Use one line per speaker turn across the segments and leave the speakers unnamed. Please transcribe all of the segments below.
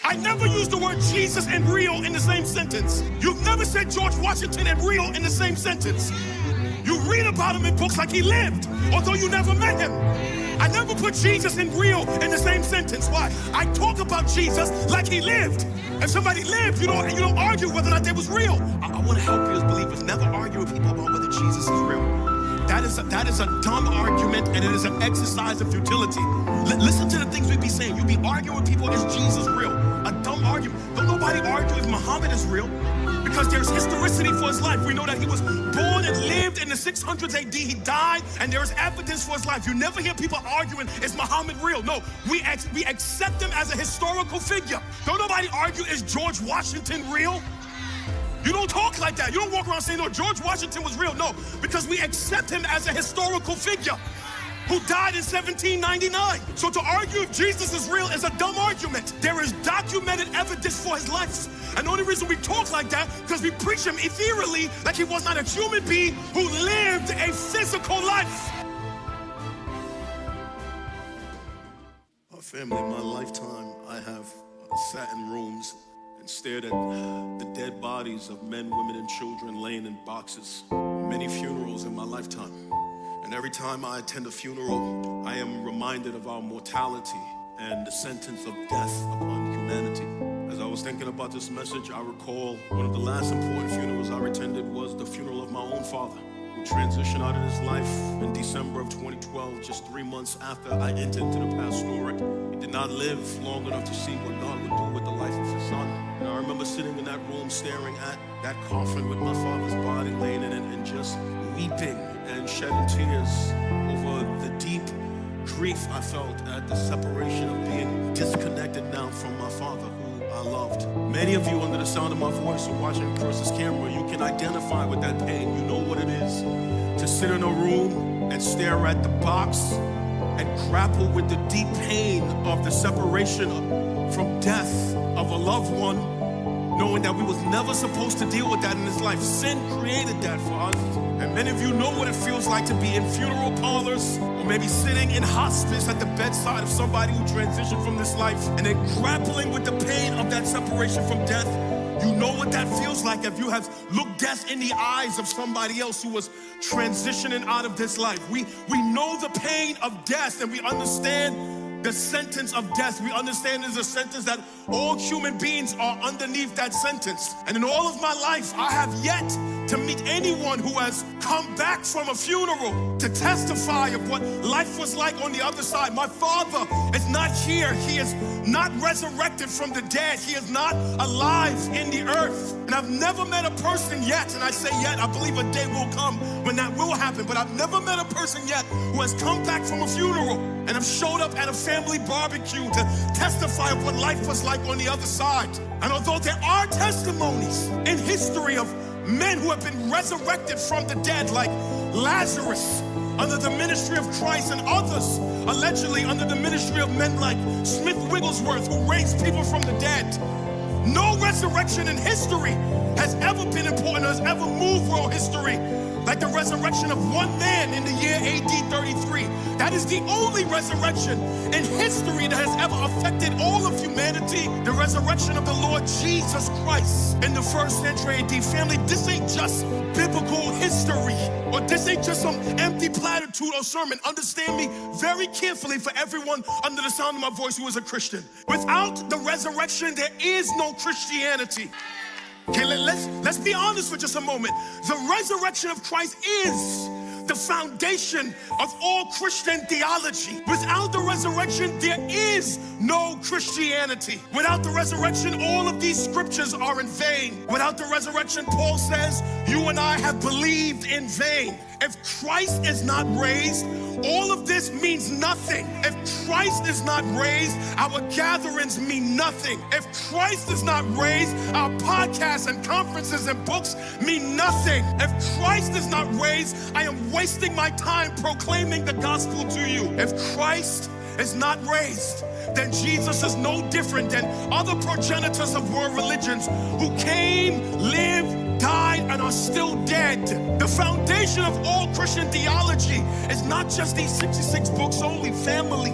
I never used the word Jesus and real in the same sentence. You've never said George Washington and real in the same sentence. You read about him in books like he lived, although you never met him. I never put Jesus and real in the same sentence. Why? I talk about Jesus like he lived. If somebody lived, you don't argue whether or not they was real. I want to help you as believers. Never argue with people about whether Jesus is real. That is a dumb argument, and it is an exercise of futility. Listen to the things we be saying. You be arguing with people, is Jesus real? A dumb argument. Don't nobody argue if Muhammad is real, because there's historicity for his life. We know that he was born and lived in the 600s AD. He died, and there is evidence for his life. You never hear people arguing, is Muhammad real? No, we accept him as a historical figure. Don't nobody argue, is George Washington real? You don't talk like that. You don't walk around saying, no, George Washington was real. No, because we accept him as a historical figure who died in 1799. So to argue if Jesus is real is a dumb argument. There is documented evidence for his life. And the only reason we talk like that, because we preach him ethereally, like he was not a human being who lived a physical life. My family, in my lifetime, I have sat in rooms and stared at the dead bodies of men, women, and children laying in boxes. Many funerals in my lifetime. And every time I attend a funeral, I am reminded of our mortality and the sentence of death upon humanity. As I was thinking about this message, I recall one of the last important funerals I attended was the funeral of my own father, who transitioned out of his life in December of 2012, just 3 months after I entered into the pastorate. He did not live long enough to see what God would do with the life of his son. And I remember sitting in that room staring at that coffin with my father's body laying in it and just weeping and shedding tears over the deep grief I felt at the separation of being disconnected now from my father, who I loved. Many of you, under the sound of my voice or watching across this camera, you can identify with that pain. You know what it is to sit in a room and stare at the box and grapple with the deep pain of the separation from death of a loved one, knowing that we was never supposed to deal with that in this life. Sin created that for us. And many of you know what it feels like to be in funeral parlors, or maybe sitting in hospice at the bedside of somebody who transitioned from this life, and then grappling with the pain of that separation from death. You know what that feels like if you have looked death in the eyes of somebody else who was transitioning out of this life. We know the pain of death, and we understand the sentence of death. We understand there's a sentence that all human beings are underneath that sentence. And in all of my life, I have yet to meet anyone who has come back from a funeral to testify of what life was like on the other side. My father is not here. He is not resurrected from the dead. He is not alive in the earth. And I've never met a person yet, and I say yet, I believe a day will come when that will happen, but I've never met a person yet who has come back from a funeral and have showed up at a family barbecue to testify of what life was like on the other side. And although there are testimonies in history of men who have been resurrected from the dead, like Lazarus under the ministry of Christ, and others allegedly under the ministry of men like Smith Wigglesworth, who raised people from the dead, no resurrection in history has ever been important, has ever moved world history like the resurrection of one man in the year AD 33. That is the only resurrection in history that has ever affected all of humanity, the resurrection of the Lord Jesus Christ in the 1st century AD. Family, this ain't just biblical history, or this ain't just some empty platitude or sermon. Understand me very carefully, for everyone under the sound of my voice who is a Christian. Without the resurrection, there is no Christianity. Okay, let's be honest for just a moment. The resurrection of Christ is the foundation of all Christian theology. Without the resurrection, there is no Christianity. Without the resurrection, all of these scriptures are in vain. Without the resurrection, Paul says, you and I have believed in vain. If Christ is not raised, all of this means nothing. If Christ is not raised, our gatherings mean nothing. If Christ is not raised, our podcasts and conferences and books mean nothing. If Christ is not raised, I am wasting my time proclaiming the gospel to you. If Christ is not raised, then Jesus is no different than other progenitors of world religions who came, lived, died, and are still dead. The foundation of all Christian theology is not just these 66 books only, family.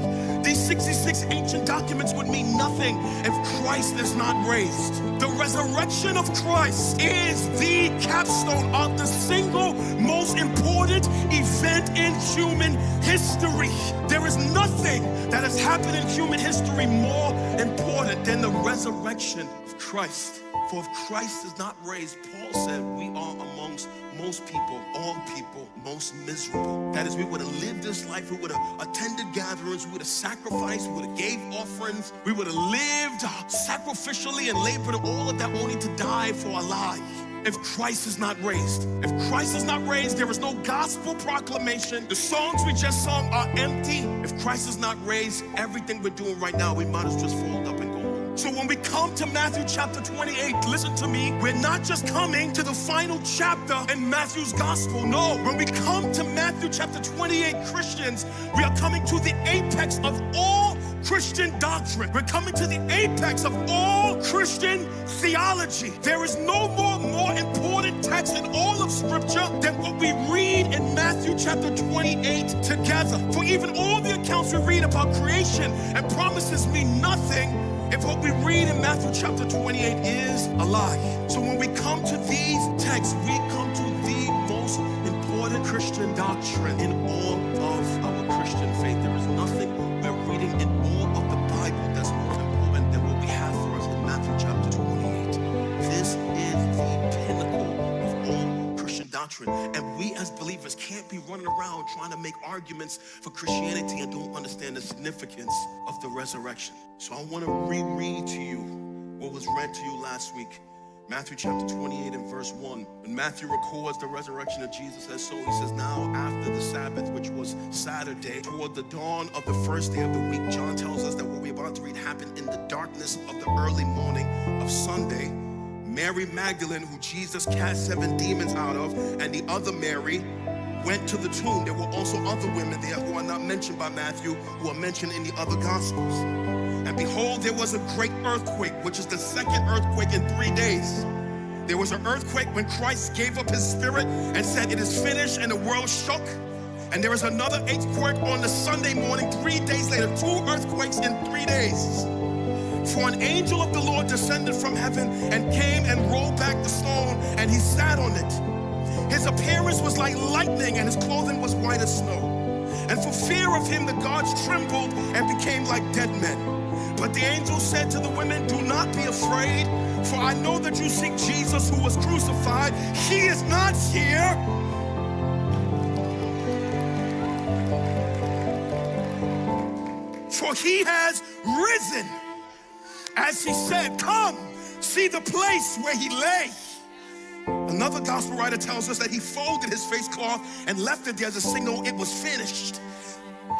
These 66 ancient documents would mean nothing if Christ is not raised. The resurrection of Christ is the capstone of the single most important event in human history. There is nothing that has happened in human history more important than the resurrection of Christ. For if Christ is not raised, Paul said, we are amongst most people, all people, most miserable. That is, we would have lived this life, we would have attended gatherings, we would have sacrificed, we would have gave offerings, we would have lived sacrificially and labored all of that only to die for a lie. If Christ is not raised, if Christ is not raised, there is no gospel proclamation. The songs we just sung are empty. If Christ is not raised, everything we're doing right now, we might as well just fold up and go home. So when we come to Matthew chapter 28, listen to me, we're not just coming to the final chapter in Matthew's gospel. No, when we come to Matthew chapter 28, Christians, we are coming to the apex of all Christian doctrine. We're coming to the apex of all Christian theology. There is no more important text in all of Scripture than what we read in Matthew chapter 28 together. For even all the accounts we read about creation and promises mean nothing if what we read in Matthew chapter 28 is a lie. So when we come to these texts, we come to the most important Christian doctrine in all of our Christian faith. There is nothing we're reading in all of the Bible that's more important than what we have for us in Matthew chapter 28. This is the pinnacle of all Christian doctrine. And we as believers can't be running around trying to make arguments for Christianity and don't understand the significance of the resurrection. So I want to reread to you what was read to you last week. Matthew chapter 28 and verse 1. When Matthew records the resurrection of Jesus as so, he says, now after the Sabbath, which was Saturday, toward the dawn of the first day of the week, John tells us that what we're about to read happened in the darkness of the early morning of Sunday. Mary Magdalene, who Jesus cast 7 demons out of, and the other Mary went to the tomb. There were also other women there who are not mentioned by Matthew, who are mentioned in the other Gospels. And behold, there was a great earthquake, which is the second earthquake in 3 days. There was an earthquake when Christ gave up his spirit and said, it is finished, and the world shook. And there was another earthquake on the Sunday morning, 3 days later, 2 earthquakes in 3 days. For an angel of the Lord descended from heaven and came and rolled back the stone, and he sat on it. His appearance was like lightning, and his clothing was white as snow. And for fear of him, the gods trembled and became like dead men. But the angel said to the women, do not be afraid, for I know that you seek Jesus who was crucified. He is not here. For he has risen. As he said, come, see the place where he lay. Another gospel writer tells us that he folded his face cloth and left it there as a signal it was finished.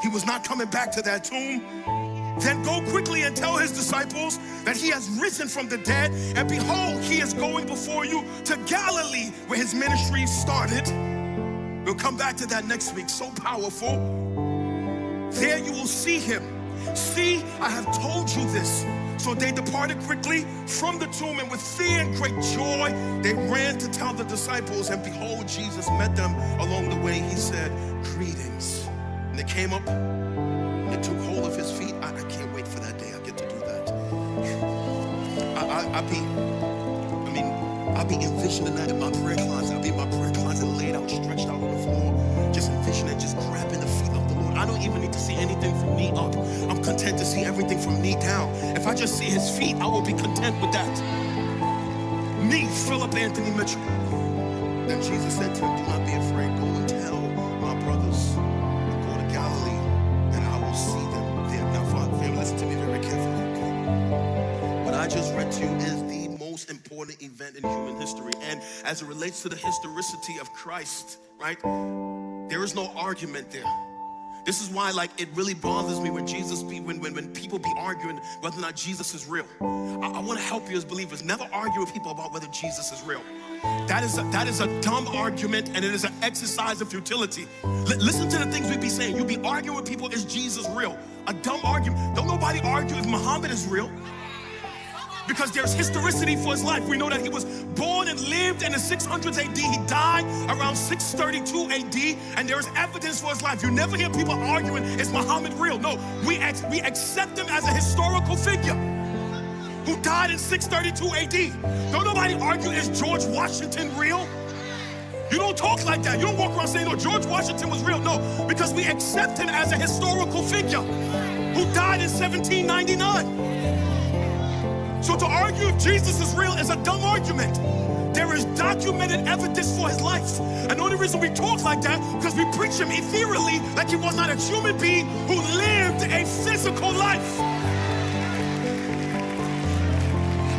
He was not coming back to that tomb. Then go quickly and tell his disciples that he has risen from the dead, and behold, he is going before you to Galilee, where his ministry started. We'll come back to that next week. So powerful. There you will see him. See, I have told you this. So they departed quickly from the tomb, and with fear and great joy, they ran to tell the disciples, and behold, Jesus met them along the way. He said, greetings. And they came up, and they took hold of his feet. I can't wait for that day. I get to do that. I'll be envisioning that in my prayer closet. I'll be in my prayer closet laid out, stretched out on the floor, just envisioning, just grabbing the feet of the Lord. I don't even need to see anything from knee up. I'm content to see everything from knee down. If I just see his feet, I will be content with that. Me, Phillip, Anthony, Mitchel. Then Jesus said to him, do not be afraid. Go and tell my brothers to go to Galilee, and I will see them there. Now, family, listen to me very carefully. What I just read to you is the most important event in human history. And as it relates to the historicity of Christ, right, there is no argument there. This is why, like, it really bothers me when when people be arguing whether or not Jesus is real. I want to help you as believers. Never argue with people about whether Jesus is real. That is a dumb argument, and it is an exercise of futility. Listen to the things we be saying. You be arguing with people, is Jesus real? A dumb argument. Don't nobody argue if Muhammad is real. because there's historicity for his life. We know that he was born and lived in the 600s AD. He died around 632 AD, and there's evidence for his life. You never hear people arguing, is Muhammad real? No, we accept him as a historical figure who died in 632 AD. Don't nobody argue, is George Washington real? You don't talk like that. You don't walk around saying, no, George Washington was real. No, because we accept him as a historical figure who died in 1799. So to argue if Jesus is real is a dumb argument. There is documented evidence for his life. And the only reason we talk like that, because we preach him ethereally, like he was not a human being who lived a physical life.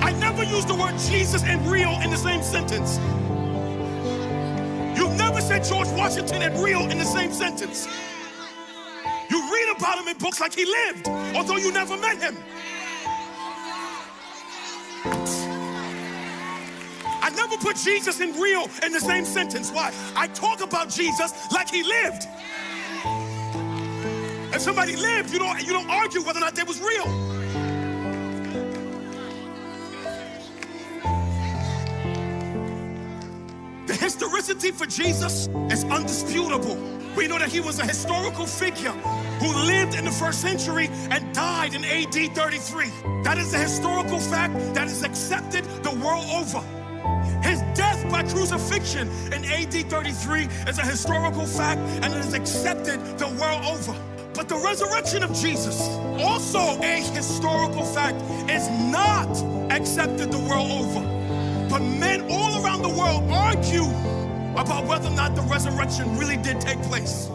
I never use the word Jesus and real in the same sentence. You've never said George Washington and real in the same sentence. You read about him in books like he lived, although you never met him. I never put Jesus and real in the same sentence. Why? I talk about Jesus like he lived. If somebody lived, you don't argue whether or not they was real. The historicity for Jesus is undisputable. We know that he was a historical figure who lived in the first century and died in AD 33. That is a historical fact that is accepted the world over. His death by crucifixion in AD 33 is a historical fact and it is accepted the world over. But the resurrection of Jesus, also a historical fact, is not accepted the world over. But men all around the world argue about whether or not the resurrection really did take place.